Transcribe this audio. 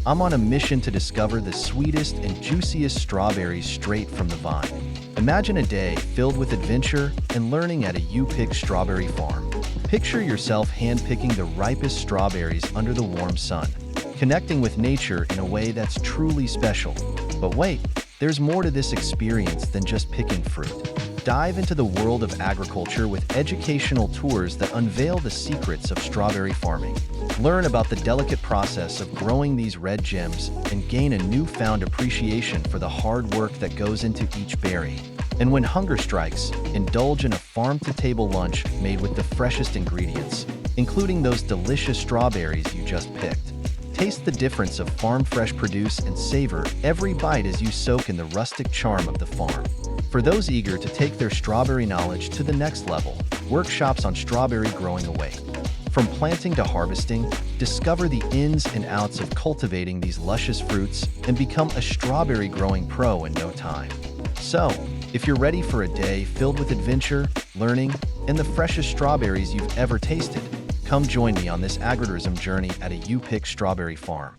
I'm on a mission to discover the sweetest and juiciest strawberries straight from the vine. Imagine a day filled with adventure and learning at a you-pick strawberry farm. Picture yourself hand-picking the ripest strawberries under the warm sun, connecting with nature in a way that's truly special. But wait, there's more to this experience than just picking fruit. Dive into the world of agriculture with educational tours that unveil the secrets of strawberry farming. Learn about the delicate process of growing these red gems and gain a newfound appreciation for the hard work that goes into each berry. And when hunger strikes, indulge in a farm-to-table lunch made with the freshest ingredients, including those delicious strawberries you just picked. Taste the difference of farm-fresh produce and savor every bite as you soak in the rustic charm of the farm. For those eager to take their strawberry knowledge to the next level, workshops on strawberry growing await. From planting to harvesting, discover the ins and outs of cultivating these luscious fruits and become a strawberry growing pro in no time. So, if you're ready for a day filled with adventure, learning, and the freshest strawberries you've ever tasted, come join me on this agritourism journey at a you-pick strawberry farm.